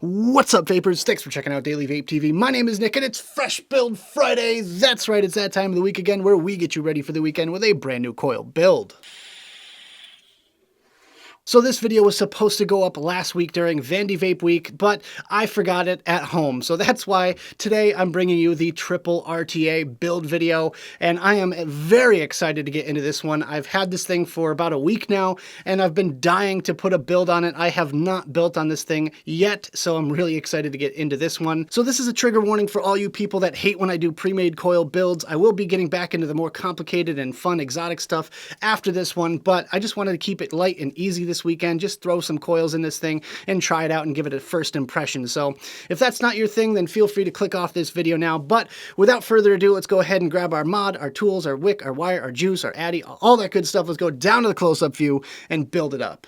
What's up, vapors? Thanks for checking out Daily Vape TV. My name is Nick, and it's Fresh Build Friday. That's right, it's that time of the week again where we get you ready for the weekend with a brand new coil build. So this video was supposed to go up last week during Vandy Vape Week, but I forgot it at home. So that's why today I'm bringing you the triple RTA build video, and I am very excited to get into this one. I've had this thing for about a week now, and I've been dying to put a build on it. I have not built on this thing yet, so I'm really excited to get into this one. So this is a trigger warning for all you people that hate when I do pre-made coil builds. I will be getting back into the more complicated and fun exotic stuff after this one, but I just wanted to keep it light and easy this weekend. Just throw some coils in this thing and try it out and give it a first impression. So if that's not your thing, then feel free to click off this video now. But without further ado, let's go ahead and grab our mod, our tools, our wick, our wire, our juice, our addy, all that good stuff. Let's go down to the close-up view and build it up.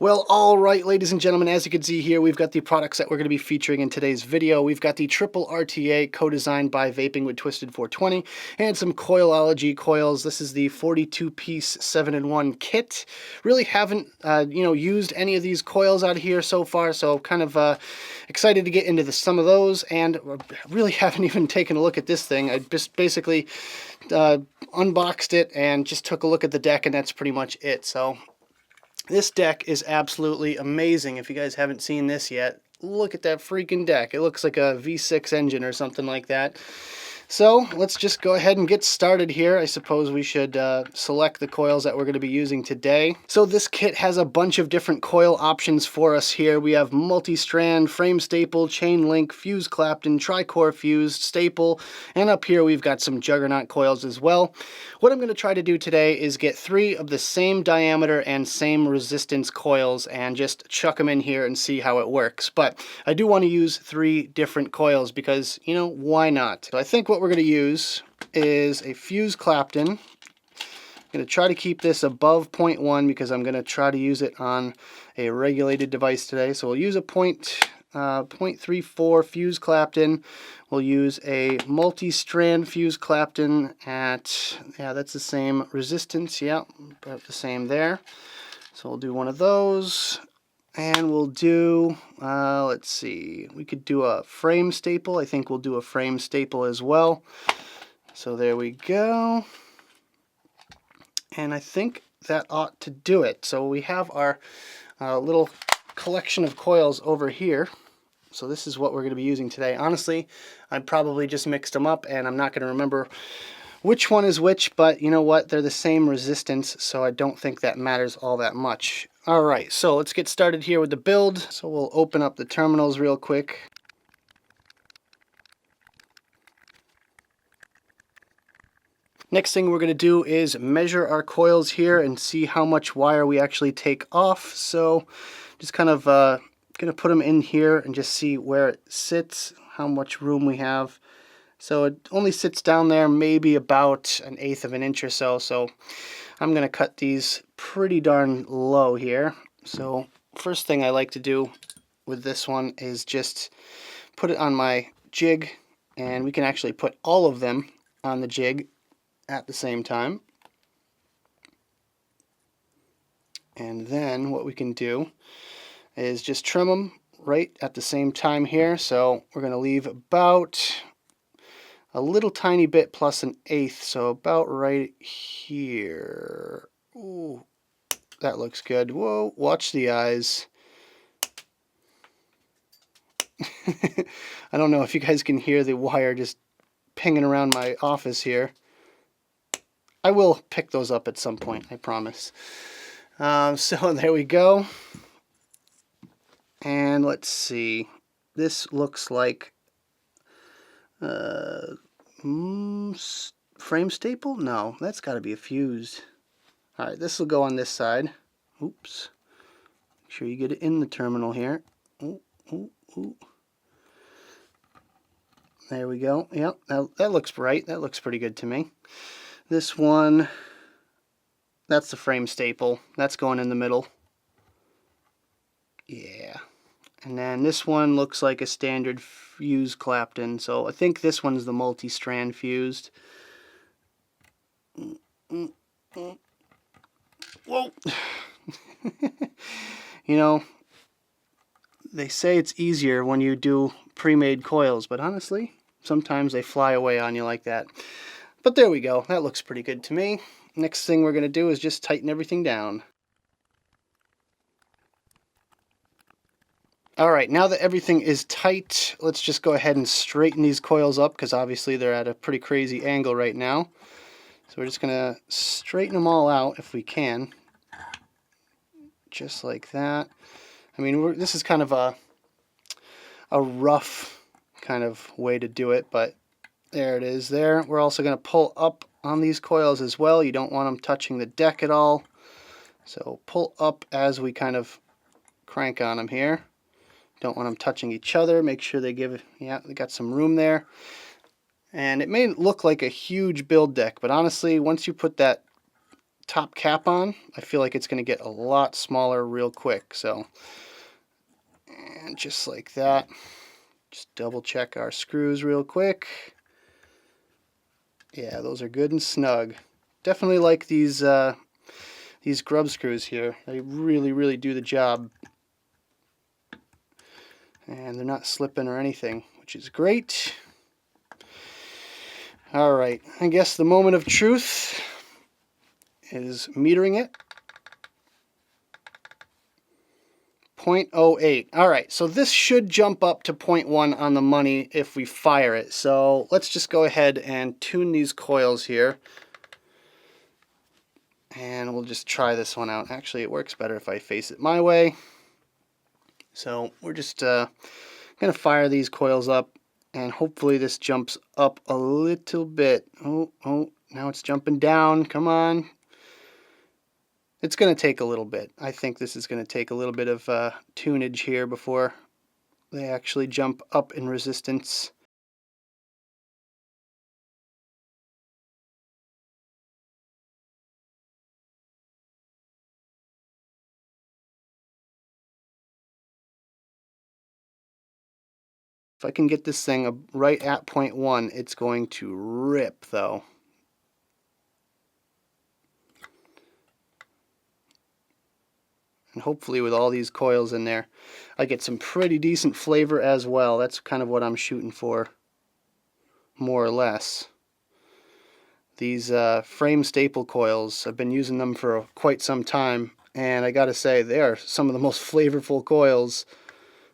Well, all right, ladies and gentlemen, as you can see here, we've got the products that we're going to be featuring in today's video. We've got the triple RTA co-designed by Vaping with Twisted 420 and some Coilology coils. This is the 42-piece 7-in-1 kit. Really haven't, used any of these coils out here so far, so kind of excited to get into some of those, and really haven't even taken a look at this thing. I just basically unboxed it and just took a look at the deck, and that's pretty much it. So this deck is absolutely amazing. If you guys haven't seen this yet, look at that freaking deck. It looks like a V6 engine or something like that. So let's just go ahead and get started here. I suppose we should select the coils that we're going to be using today. So this kit has a bunch of different coil options for us here. We have multi-strand, frame staple, chain link, fuse Clapton, tri-core fused, staple, and up here we've got some juggernaut coils as well. What I'm going to try to do today is get 3 of the same diameter and same resistance coils and just chuck them in here and see how it works. But I do want to use 3 different coils because, why not? So I think what we're going to use is a fuse Clapton. I'm going to try to keep this above 0.1 because I'm going to try to use it on a regulated device today. So we'll use a 0.34 fuse Clapton. We'll use a multi-strand fuse Clapton at, that's the same resistance, about the same there. So we'll do one of those. And we'll do, let's see, we could do a frame staple. I think we'll do a frame staple as well. So there we go. And I think that ought to do it. So we have our little collection of coils over here. So this is what we're going to be using today. Honestly, I probably just mixed them up and I'm not going to remember which one is which, but you know what? They're the same resistance, so I don't think that matters all that much. Alright, so let's get started here with the build. So we'll open up the terminals real quick. Next thing we're going to do is measure our coils here and see how much wire we actually take off. So just kind of going to put them in here and just see where it sits, how much room we have. So it only sits down there maybe about 1/8 of an inch or so. So I'm going to cut these pretty darn low here. So first thing I like to do with this one is just put it on my jig, and we can actually put all of them on the jig at the same time. And then what we can do is just trim them right at the same time here. So we're going to leave about a little tiny bit plus 1/8, so about right here. Ooh, that looks good. Whoa, watch the eyes. I don't know if you guys can hear the wire just pinging around my office here. I will pick those up at some point, I promise. So there we go. And let's see. This looks like frame staple? No, that's got to be a fused. Alright, this will go on this side. Oops. Make sure you get it in the terminal here. Ooh, ooh, ooh. There we go. Yep, that looks right. That looks pretty good to me. This one, that's the frame staple. That's going in the middle. Yeah. And then this one looks like a standard fuse Clapton. So I think this one's the multi-strand fused. Whoa! They say it's easier when you do pre-made coils, but honestly, sometimes they fly away on you like that. But there we go. That looks pretty good to me. Next thing we're going to do is just tighten everything down. Alright, now that everything is tight, let's just go ahead and straighten these coils up, because obviously they're at a pretty crazy angle right now. So we're just going to straighten them all out if we can. Just like that. I mean, this is kind of a rough kind of way to do it, but there it is there. We're also going to pull up on these coils as well. You don't want them touching the deck at all. So pull up as we kind of crank on them here. Don't want them touching each other. Make sure they they got some room there. And it may look like a huge build deck, but honestly, once you put that top cap on, I feel like it's going to get a lot smaller real quick. So, and just like that, just double check our screws real quick. Yeah, those are good and snug. Definitely like these grub screws here. They really do the job. And they're not slipping or anything, which is great. Alright, I guess the moment of truth is metering it. 0.08. Alright, so this should jump up to 0.1 on the money if we fire it. So let's just go ahead and tune these coils here. And we'll just try this one out. Actually, it works better if I face it my way. So we're just going to fire these coils up, and hopefully this jumps up a little bit. Oh, now it's jumping down. Come on. It's going to take a little bit. I think this is going to take a little bit of tunage here before they actually jump up in resistance. If I can get this thing right at 0.1, it's going to rip though. And hopefully with all these coils in there, I get some pretty decent flavor as well. That's kind of what I'm shooting for, more or less. These frame staple coils, I've been using them for quite some time, and I gotta say, they are some of the most flavorful coils.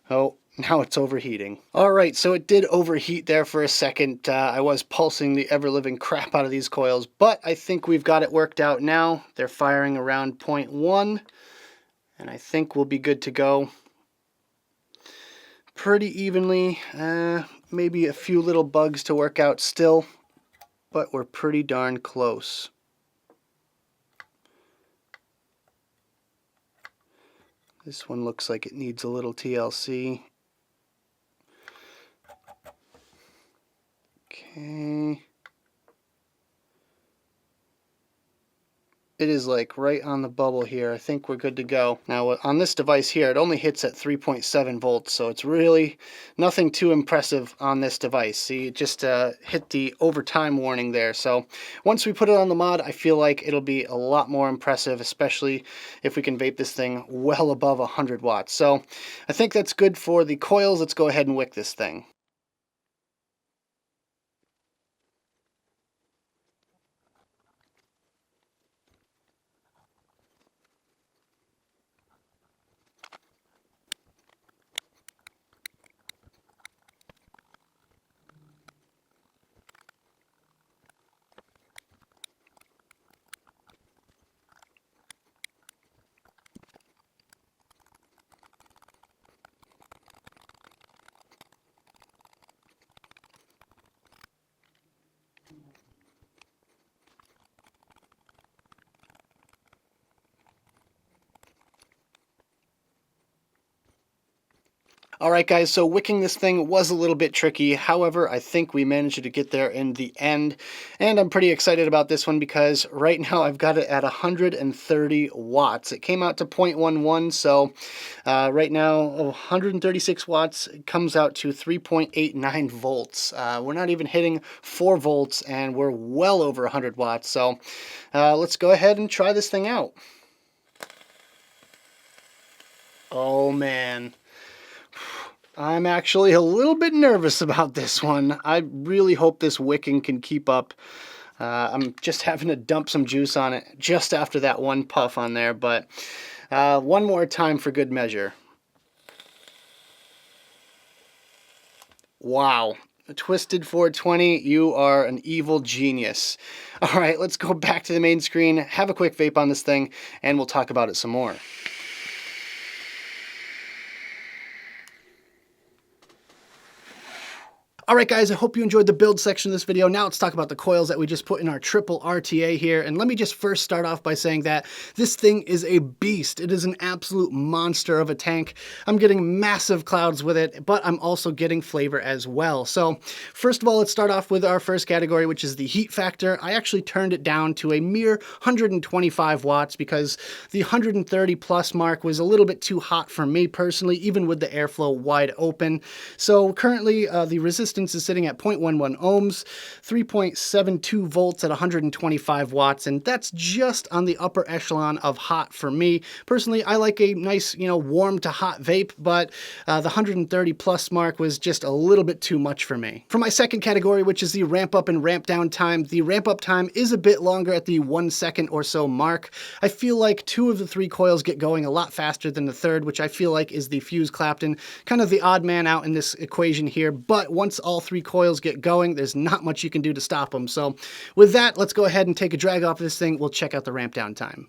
Oh, now it's overheating. Alright, so it did overheat there for a second. I was pulsing the ever-living crap out of these coils, but I think we've got it worked out now. They're firing around 0.1, and I think we'll be good to go. Pretty evenly, maybe a few little bugs to work out still, but we're pretty darn close. This one looks like it needs a little TLC. Okay. It is like right on the bubble here. I think we're good to go. Now on this device here, it only hits at 3.7 volts, so it's really nothing too impressive on this device. See, it just hit the overtime warning there. So once we put it on the mod, I feel like it'll be a lot more impressive, especially if we can vape this thing well above 100 watts. So I think that's good for the coils. Let's go ahead and wick this thing. Alright guys, so wicking this thing was a little bit tricky. However, I think we managed to get there in the end. And I'm pretty excited about this one because right now I've got it at 130 watts. It came out to 0.11, so right now 136 watts comes out to 3.89 volts. We're not even hitting 4 volts and we're well over 100 watts. So let's go ahead and try this thing out. Oh man. I'm actually a little bit nervous about this one. I really hope this wicking can keep up. I'm just having to dump some juice on it just after that one puff on there, but one more time for good measure. Wow. Twisted 420, you are an evil genius. All right, let's go back to the main screen, have a quick vape on this thing, and we'll talk about it some more. Alright guys, I hope you enjoyed the build section of this video. Now let's talk about the coils that we just put in our triple RTA here. And let me just first start off by saying that this thing is a beast. It is an absolute monster of a tank. I'm getting massive clouds with it, but I'm also getting flavor as well. So first of all, let's start off with our first category, which is the heat factor. I actually turned it down to a mere 125 watts because the 130 plus mark was a little bit too hot for me personally, even with the airflow wide open. So currently the resistance is sitting at 0.11 ohms, 3.72 volts at 125 watts, and that's just on the upper echelon of hot for me. Personally, I like a nice, warm to hot vape, but the 130 plus mark was just a little bit too much for me. For my second category, which is the ramp up and ramp down time, the ramp up time is a bit longer at the 1 second or so mark. I feel like 2 of the 3 coils get going a lot faster than the third, which I feel like is the fuse Clapton, kind of the odd man out in this equation here, but once all 3 coils get going, there's not much you can do to stop them. So with that, let's go ahead and take a drag off of this thing. We'll check out the ramp down time.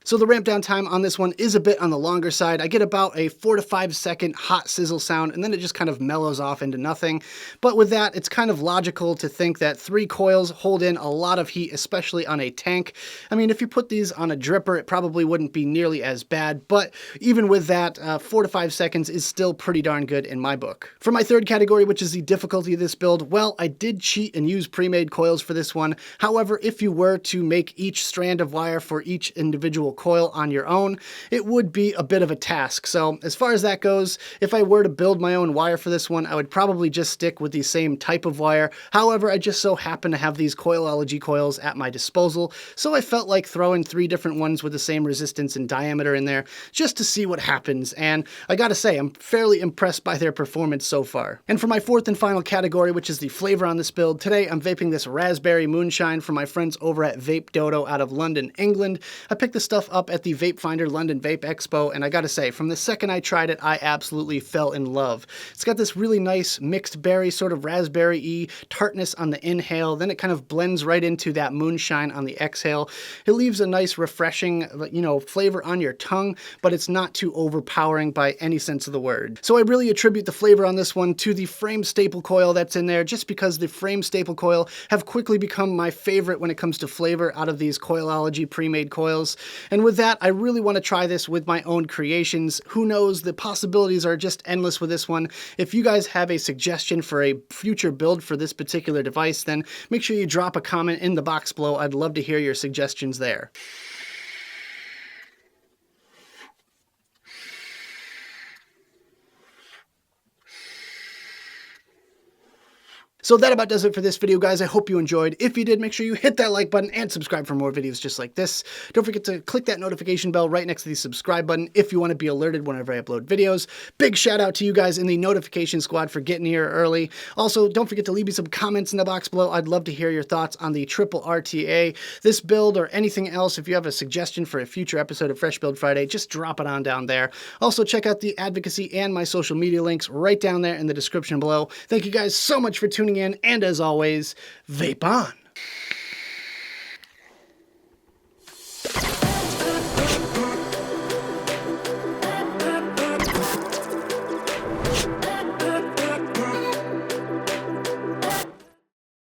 So the ramp down time on this one is a bit on the longer side. I get about a 4 to 5 second hot sizzle sound, and then it just kind of mellows off into nothing. But with that, it's kind of logical to think that 3 coils hold in a lot of heat, especially on a tank. I mean, if you put these on a dripper, it probably wouldn't be nearly as bad, but even with that, 4 to 5 seconds is still pretty darn good in my book. For my third category, which is the difficulty of this build, well, I did cheat and use pre-made coils for this one. However, if you were to make each strand of wire for each individual coil on your own, it would be a bit of a task. So as far as that goes, if I were to build my own wire for this one, I would probably just stick with the same type of wire. However, I just so happen to have these Coilology coils at my disposal, so I felt like throwing 3 different ones with the same resistance and diameter in there just to see what happens. And I gotta say, I'm fairly impressed by their performance so far. And for my fourth and final category, which is the flavor on this build, today I'm vaping this raspberry moonshine from my friends over at Vape Dodo out of London, England. I picked this stuff up at the Vape Finder London Vape Expo, and I gotta say, from the second I tried it, I absolutely fell in love. It's got this really nice mixed berry, sort of raspberry-y tartness on the inhale, then it kind of blends right into that moonshine on the exhale. It leaves a nice refreshing, flavor on your tongue, but it's not too overpowering by any sense of the word. So I really attribute the flavor on this one to the frame staple coil that's in there, just because the frame staple coil have quickly become my favorite when it comes to flavor out of these Coilology pre-made coils. And with that, I really want to try this with my own creations. Who knows, the possibilities are just endless with this one. If you guys have a suggestion for a future build for this particular device, then make sure you drop a comment in the box below. I'd love to hear your suggestions there. So that about does it for this video, guys. I hope you enjoyed. If you did, make sure you hit that like button and subscribe for more videos just like this. Don't forget to click that notification bell right next to the subscribe button if you want to be alerted whenever I upload videos. Big shout out to you guys in the notification squad for getting here early. Also, don't forget to leave me some comments in the box below. I'd love to hear your thoughts on the triple RTA, this build, or anything else. If you have a suggestion for a future episode of Fresh Build Friday, just drop it on down there. Also, check out the advocacy and my social media links right down there in the description below. Thank you guys so much for tuning in, and as always, vape on!